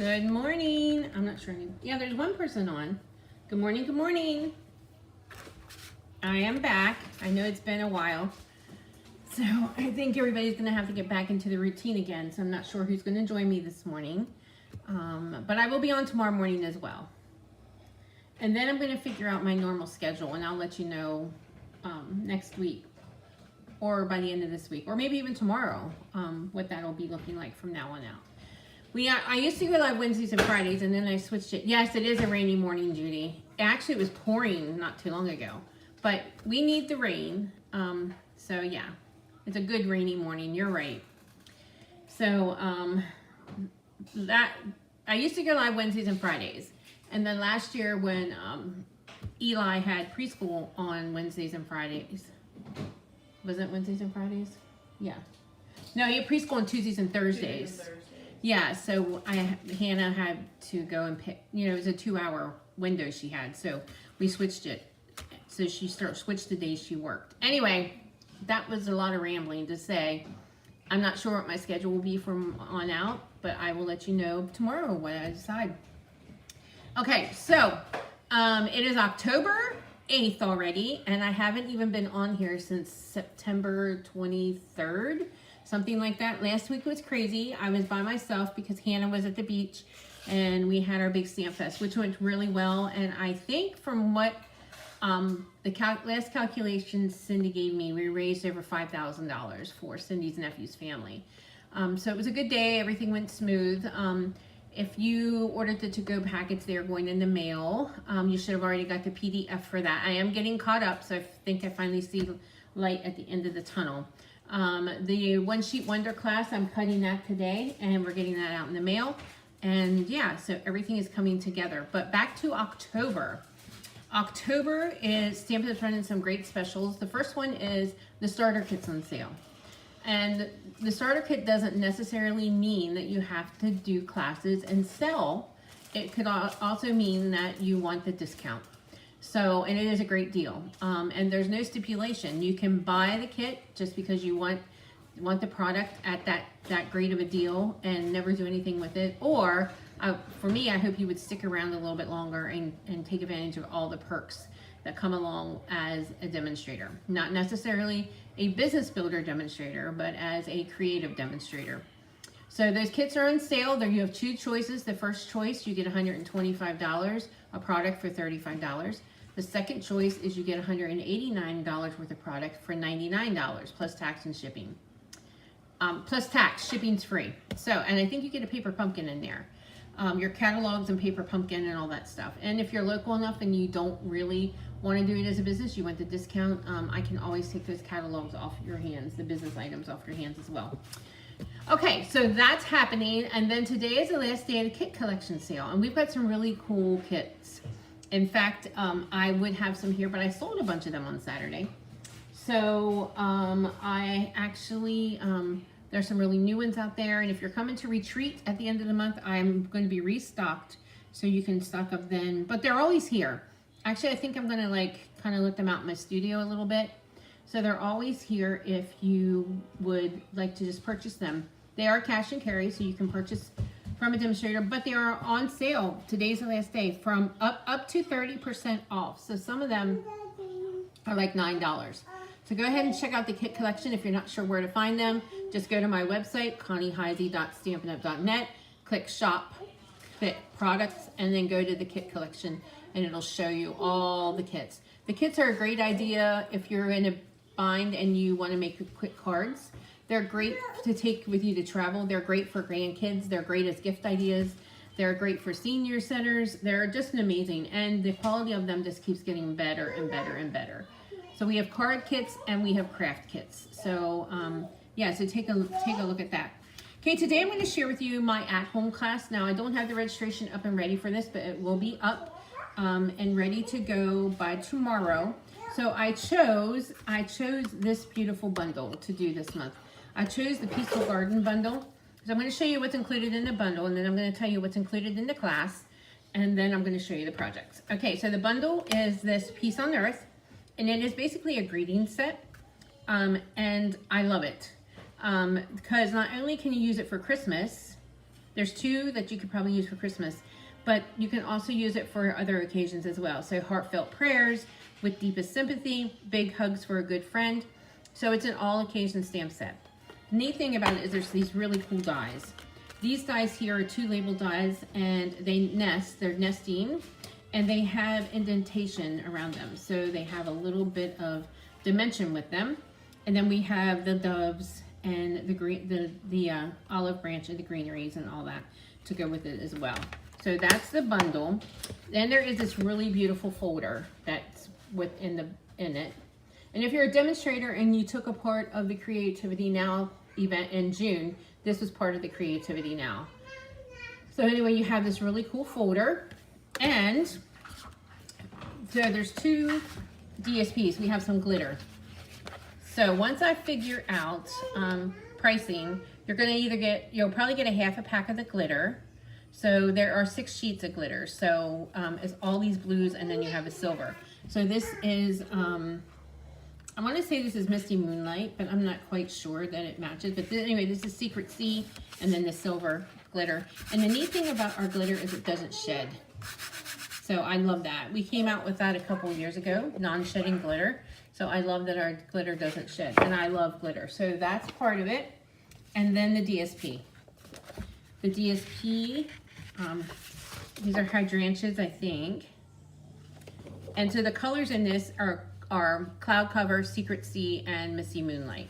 Good morning. I'm not sure. Yeah, there's one person on. Good morning. Good morning. I am back. I know it's been a while. So I think everybody's going to have to get back into the routine again. So I'm not sure who's going to join me this morning. But I will be on tomorrow morning as well. And then I'm going to figure out my normal schedule and I'll let you know next week or by the end of this week or maybe even tomorrow what that'll be looking like from now on out. I used to go live Wednesdays and Fridays, and then I switched it. Yes, it is a rainy morning, Judy. Actually, it was pouring not too long ago, but we need the rain. So yeah, it's a good rainy morning. You're right. So I used to go live Wednesdays and Fridays, and then last year when Eli had preschool on Wednesdays and Fridays, was it Wednesdays and Fridays? Yeah. No, he had preschool on Tuesdays and Thursdays. Yeah, so Hannah had to go and pick, it was a 2-hour window she had, so we switched it. So she switched the days she worked. Anyway, that was a lot of rambling to say. I'm not sure what my schedule will be from on out, but I will let you know tomorrow what I decide. Okay, so it is October 8th already, and I haven't even been on here since September 23rd. Something like that. Last week was crazy. I was by myself because Hannah was at the beach and we had our big Stamp Fest, which went really well. And I think from what the last calculations Cindy gave me, we raised over $5,000 for Cindy's nephew's family. So it was a good day. Everything went smooth. If you ordered the to-go packets, they're going in the mail. You should have already got the PDF for that. I am getting caught up, so I think I finally see light at the end of the tunnel. The One Sheet Wonder class, I'm cutting that today and we're getting that out in the mail. And yeah, so everything is coming together. But back to October. October is Stampin' Up! Running some great specials. The first one is the starter kits on sale. And the starter kit doesn't necessarily mean that you have to do classes and sell. It could also mean that you want the discount. So, and it is a great deal. And there's no stipulation. You can buy the kit just because you want the product at that great of a deal and never do anything with it. Or, for me, I hope you would stick around a little bit longer and take advantage of all the perks that come along as a demonstrator. Not necessarily a business builder demonstrator, but as a creative demonstrator. So those kits are on sale. There you have two choices. The first choice, you get $125, a product for $35. The second choice is you get $189 worth of product for $99 plus tax and shipping. Plus tax, shipping's free. So, and I think you get a paper pumpkin in there. Your catalogs and paper pumpkin and all that stuff. And if you're local enough and you don't really want to do it as a business, you want the discount, I can always take those catalogs off your hands, the business items off your hands as well. Okay, so that's happening. And then today is the last day of the kit collection sale. And we've got some really cool kits. In fact, I would have some here, but I sold a bunch of them on Saturday. So I actually, there's some really new ones out there. And if you're coming to retreat at the end of the month, I'm going to be restocked so you can stock up then. But they're always here. Actually, I think I'm going to kind of let them out in my studio a little bit. So they're always here if you would like to just purchase them. They are cash and carry, so you can purchase from a demonstrator, but they are on sale. Today's the last day, from up to 30% off. So some of them are like $9. So go ahead and check out the kit collection. If you're not sure where to find them, just go to my website, connieheisey.stampinup.net, click shop, fit products, and then go to the kit collection, and it'll show you all the kits. The kits are a great idea if you're in a bind and you want to make quick cards. They're great to take with you to travel. They're great for grandkids. They're great as gift ideas. They're great for senior centers. They're just amazing. And the quality of them just keeps getting better and better and better. So we have card kits and we have craft kits. So yeah, so take a look at that. Okay, today I'm going to share with you my at-home class. Now I don't have the registration up and ready for this, but it will be up and ready to go by tomorrow. So I chose this beautiful bundle to do this month. I chose the Peaceful Garden bundle. So I'm going to show you what's included in the bundle, and then I'm going to tell you what's included in the class, and then I'm going to show you the projects. Okay, so the bundle is this Peace on Earth, and it is basically a greeting set, and I love it because not only can you use it for Christmas, There's two that you could probably use for Christmas, but you can also use it for other occasions as well. So heartfelt prayers with deepest sympathy, big hugs for a good friend. So it's an all occasion stamp set. The neat thing about it is there's these really cool dies. These dies here are 2 label dies, and they nest, they're nesting, and they have indentation around them. So they have a little bit of dimension with them. And then we have the doves and the green, the olive branch and the greeneries and all that to go with it as well. So that's the bundle. Then there is this really beautiful folder that's within it. And if you're a demonstrator and you took a part of the Creativity Now event in June, this was part of the Creativity Now. So anyway, you have this really cool folder, and so there's 2 DSPs. We have some glitter. So once I figure out pricing, you're gonna you'll probably get a half a pack of the glitter. So there are 6 sheets of glitter. So it's all these blues, and then you have a silver. So this is, I want to say this is Misty Moonlight, but I'm not quite sure that it matches. But anyway, this is Secret Sea, and then the silver glitter. And the neat thing about our glitter is it doesn't shed. So I love that. We came out with that a couple years ago, non-shedding glitter. So I love that our glitter doesn't shed, and I love glitter. So that's part of it. And then the DSP. The DSP, these are hydrangeas, I think. And so the colors in this are Cloud Cover, Secret Sea, and Misty Moonlight.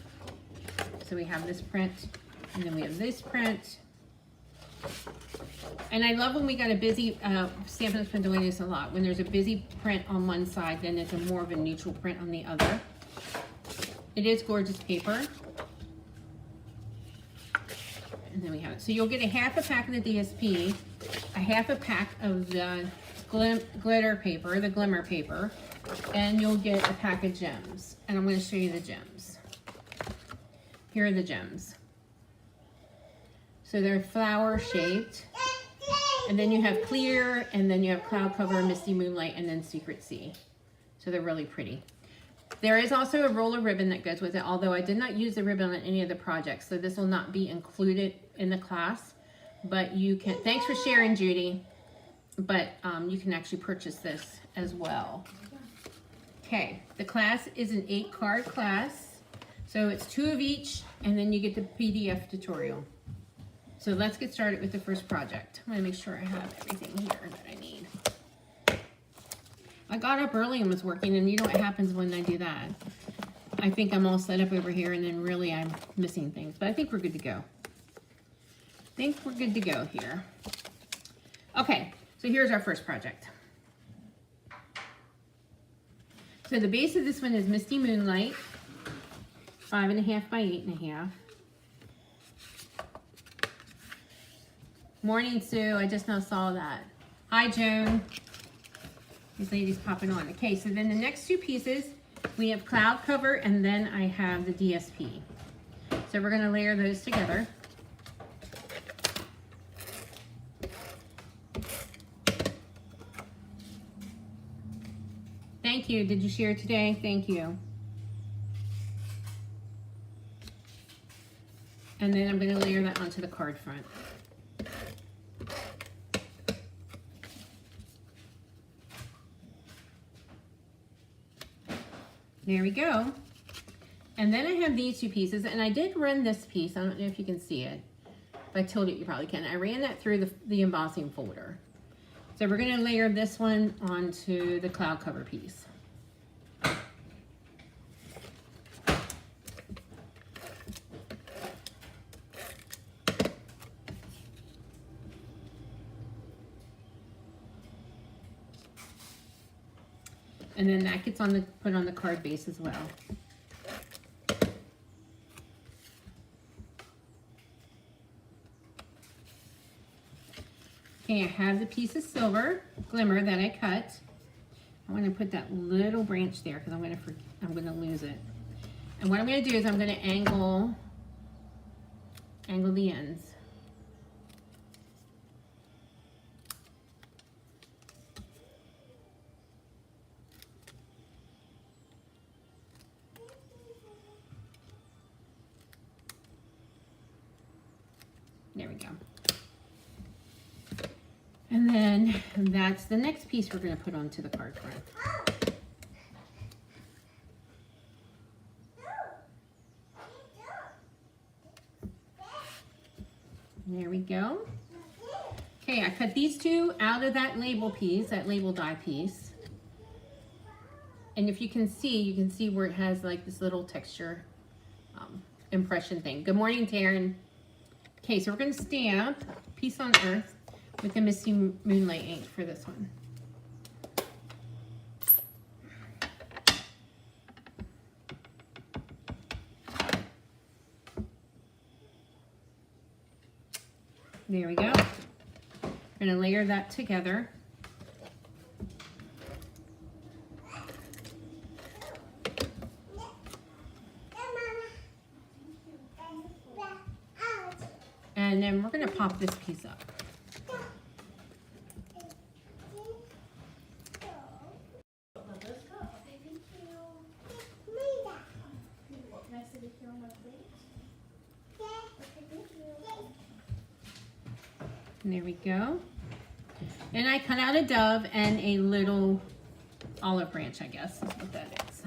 So we have this print, and then we have this print. And I love when we got a busy, Stampin's been doing this a lot. When there's a busy print on one side, then it's a more of a neutral print on the other. It is gorgeous paper. And then we have it. So you'll get a half a pack of the DSP, a half a pack of the glitter paper, the glimmer paper, and you'll get a pack of gems. And I'm going to show you the gems. Here are the gems. So they're flower shaped. And then you have clear, and then you have Cloud Cover, Misty Moonlight, and then Secret Sea. So they're really pretty. There is also a roller ribbon that goes with it, although I did not use the ribbon on any of the projects, so this will not be included in the class. But you can, thanks for sharing, Judy, but you can actually purchase this as well. Okay, the class is an 8-card class, so it's 2 of each, and then you get the PDF tutorial. So let's get started with the first project. I'm gonna make sure I have everything here that I need. I got up early and was working, and you know what happens when I do that. I think I'm all set up over here, and then really I'm missing things, but I think we're good to go. I think we're good to go here. Okay, so here's our first project. So the base of this one is Misty Moonlight, 5.5 by 8.5. Morning, Sue. I just now saw that. Hi, Joan. These ladies popping on. Okay, so then the next 2 pieces, we have Cloud Cover, and then I have the DSP. So we're going to layer those together. Thank you. Did you share today? Thank you. And then I'm going to layer that onto the card front. There we go. And then I have these 2 pieces, and I did run this piece. I don't know if you can see it. If I tilt it, you probably can. I ran that through the embossing folder. So we're going to layer this one onto the Cloud Cover piece. And then that gets put on the card base as well. Okay, I have the piece of silver glimmer that I cut. I want to put that little branch there because I'm going to lose it. And what I'm going to do is I'm going to angle the ends. There we go. And then that's the next piece we're going to put onto the card front. There we go. Okay, I cut these two out of that label piece, that label die piece. And if you can see where it has like this little texture impression thing. Good morning, Taryn. Okay, so we're going to stamp Peace on Earth with the Misty Moonlight ink for this one. There we go. We're going to layer that together. And then we're going to pop this piece up. And there we go. And I cut out a dove and a little olive branch, I guess is what that is.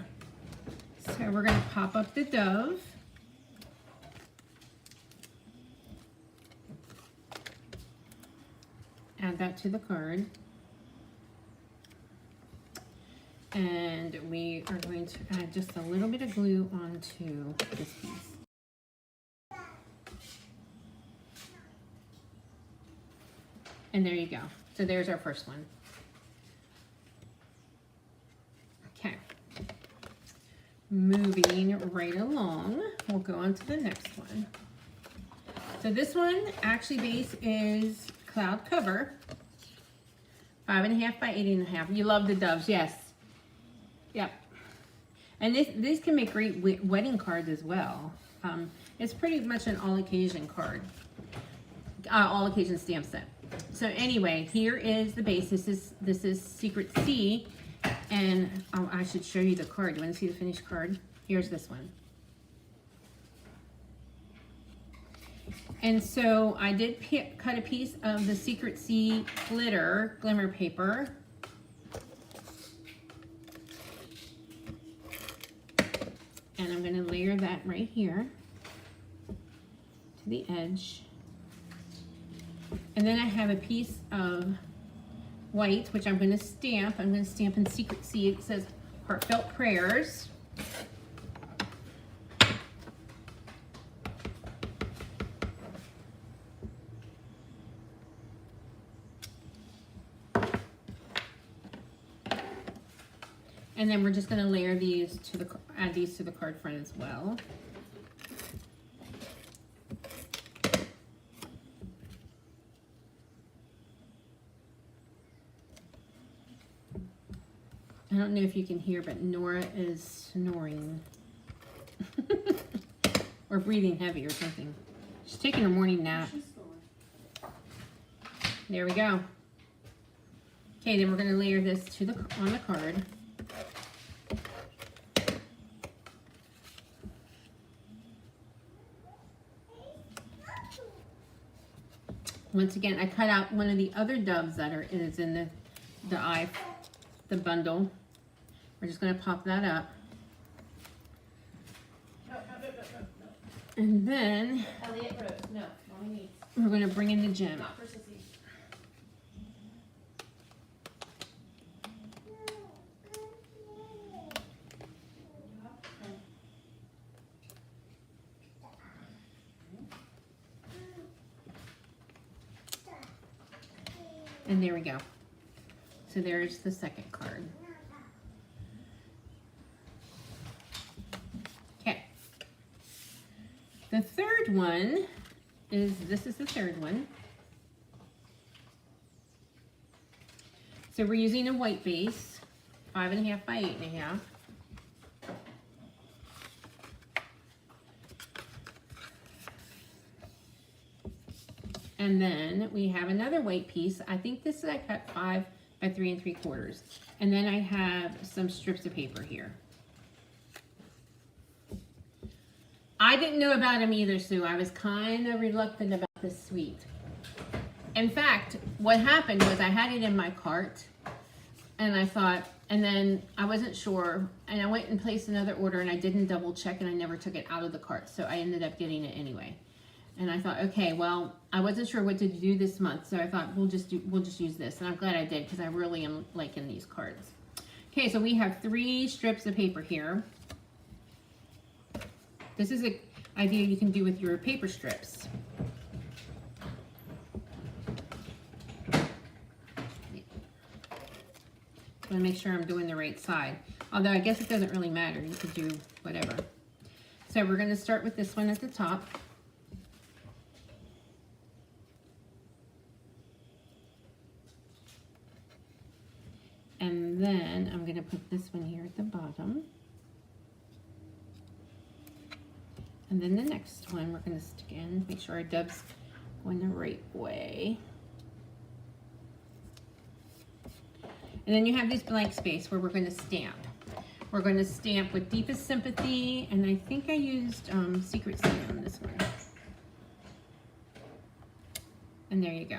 So we're going to pop up the dove. Add that to the card. And we are going to add just a little bit of glue onto this piece. And there you go. So there's our first one. Okay. Moving right along, we'll go on to the next one. So this one actually base is cloud cover, 5.5 by 8.5. You love the doves, yes. Yep. And this can make great wedding cards as well. It's pretty much an all occasion card, all occasion stamp set. So anyway, here is the base. This is Secret C, and oh, I should show you the card. You want to see the finished card? Here's this one. And so I did cut a piece of the Secret C glimmer paper. And I'm going to layer that right here to the edge. And then I have a piece of white, which I'm going to stamp. I'm going to stamp in Secret C. It says Heartfelt Prayers. And then we're just going to layer these to add these to the card front as well. I don't know if you can hear, but Nora is snoring. Or breathing heavy or something. She's taking her morning nap. There we go. Okay, then we're going to layer this on the card. Once again, I cut out one of the other doves that is in the bundle. We're just going to pop that up. No. And then Elliot Rose, no, Mommy needs. we're going to bring in the gem. Not for Sissy. And there we go. So there's the second card. Okay. The third one this is the third one. So we're using a white base, 5.5 by 8.5. And then we have another white piece. I think this is I cut 5 by 3 3/4. And then I have some strips of paper here. I didn't know about them either, Sue. I was kind of reluctant about this suite. In fact, what happened was I had it in my cart and I thought, and then I wasn't sure, and I went and placed another order and I didn't double check and I never took it out of the cart, so I ended up getting it anyway. And I thought, okay, well, I wasn't sure what to do this month, so I thought we'll just use this, and I'm glad I did because I really am liking these cards. Okay, so we have 3 strips of paper here. This is an idea you can do with your paper strips. I want to make sure I'm doing the right side. Although I guess it doesn't really matter. You could do whatever. So we're going to start with this one at the top. And then I'm going to put this one here at the bottom. And then the next one we're going to stick in. Make sure our dub's going the right way. And then you have this blank space where we're going to stamp. We're going to stamp with Deepest Sympathy, and I think I used Secret Sea on this one. And there you go.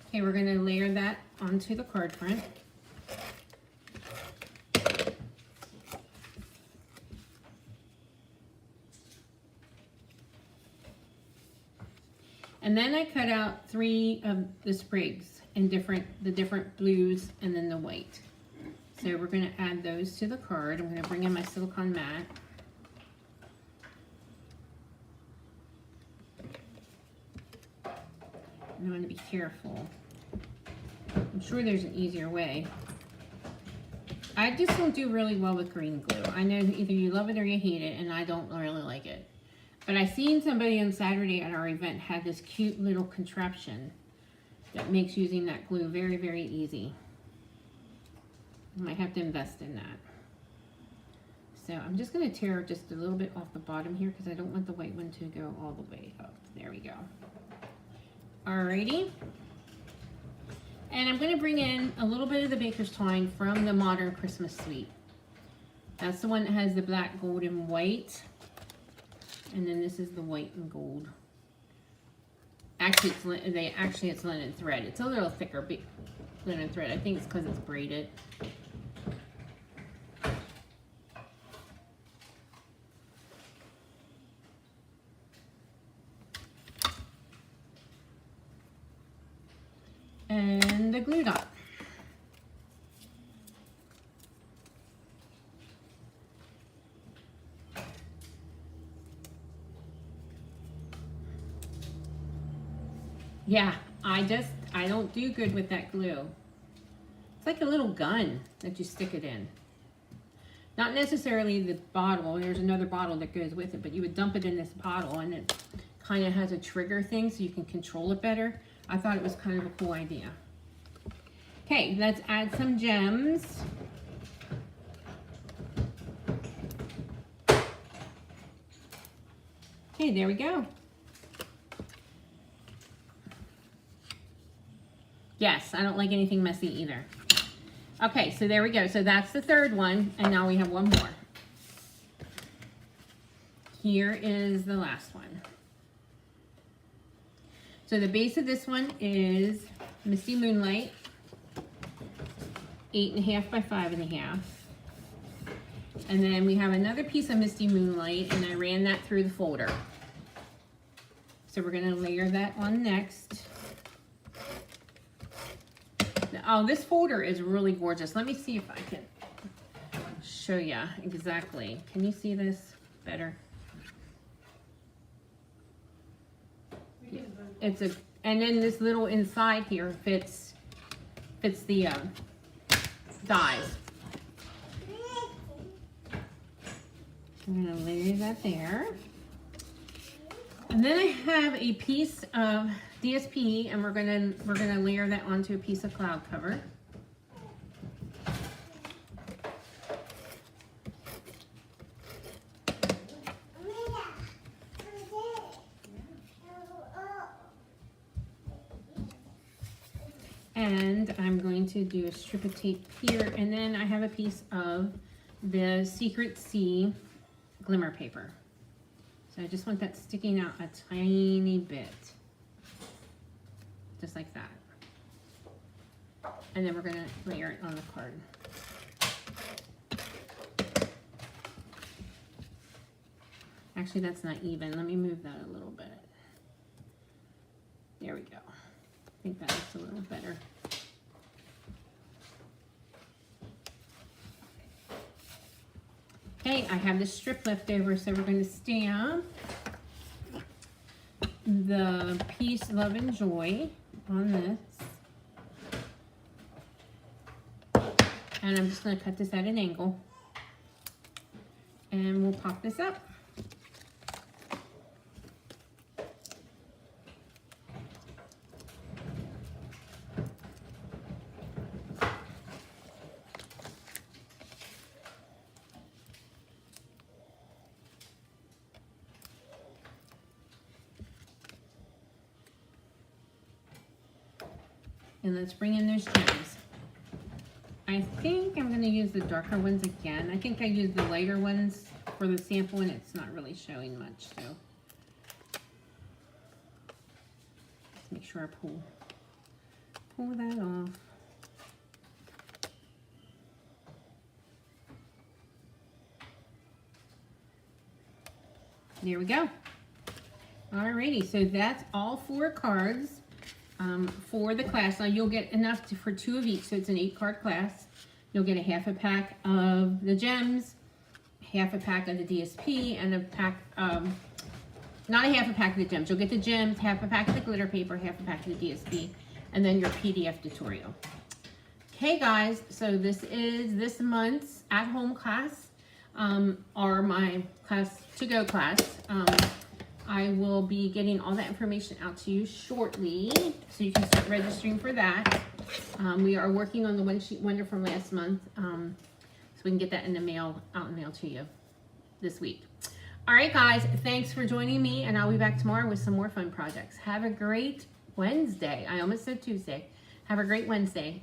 Okay, we're going to layer that onto the card front. And then I cut out 3 of the sprigs in the different blues and then the white. So we're going to add those to the card. I'm going to bring in my silicone mat. And I'm going to be careful. I'm sure there's an easier way. I just don't do really well with green glue. I know either you love it or you hate it, and I don't really like it. But I seen somebody on Saturday at our event had this cute little contraption that makes using that glue very, very easy. I might have to invest in that. So I'm just going to tear just a little bit off the bottom here because I don't want the white one to go all the way up. There we go. Alrighty. And I'm going to bring in a little bit of the baker's twine from the Modern Christmas Suite. That's the one that has the black, gold, and white. And then this is the white and gold. Actually, it's linen thread. It's a little thicker linen thread. I think it's because it's braided. And the glue dot. Yeah, I don't do good with that glue. It's like a little gun that you stick it in. Not necessarily the bottle, there's another bottle that goes with it, but you would dump it in this bottle and it kind of has a trigger thing so you can control it better. I thought it was kind of a cool idea. Okay, let's add some gems. Okay, there we go. Yes, I don't like anything messy either. Okay, so there we go. So that's the third one, and now we have one more. Here is the last one. So the base of this one is Misty Moonlight, 8.5 by 5.5. And then we have another piece of Misty Moonlight, and I ran that through the folder. So we're gonna layer that on next. Oh, this folder is really gorgeous. Let me see if I can show you exactly. Can you see this better? Yeah. And then this little inside here fits the dies. I'm gonna lay that there. And then I have a piece of DSP, and we're gonna layer that onto a piece of cloud cover. And I'm going to do a strip of tape here, and then I have a piece of the Secret Sea glimmer paper. So I just want that sticking out a tiny bit. just like that. And then we're gonna layer it on the card. Actually, that's not even. Let me move that a little bit. There we go. I think that looks a little better. Okay, I have this strip left over, so we're going to stamp the Peace, Love, and Joy on this. And I'm just going to cut this at an angle. And we'll pop this up. And let's bring in those gems. I think I'm going to use the darker ones again. I think I used the lighter ones for the sample and it's not really showing much. So let's make sure I pull that off. There we go. Alrighty, so that's all 4 cards. For the class. Now you'll get enough for 2 of each, so it's an 8-card class. You'll get a half a pack of the gems, half a pack of the DSP, and a pack, not a half a pack of the gems. You'll get the gems, half a pack of the glitter paper, half a pack of the DSP, and then your PDF tutorial. Okay guys, so this is this month's at-home class, or my class to-go class. I will be getting all that information out to you shortly, so you can start registering for that. We are working on the One Sheet Wonder from last month, so we can get that in the mail, out in the mail to you this week. All right, guys, thanks for joining me, and I'll be back tomorrow with some more fun projects. Have a great Wednesday. I almost said Tuesday. Have a great Wednesday.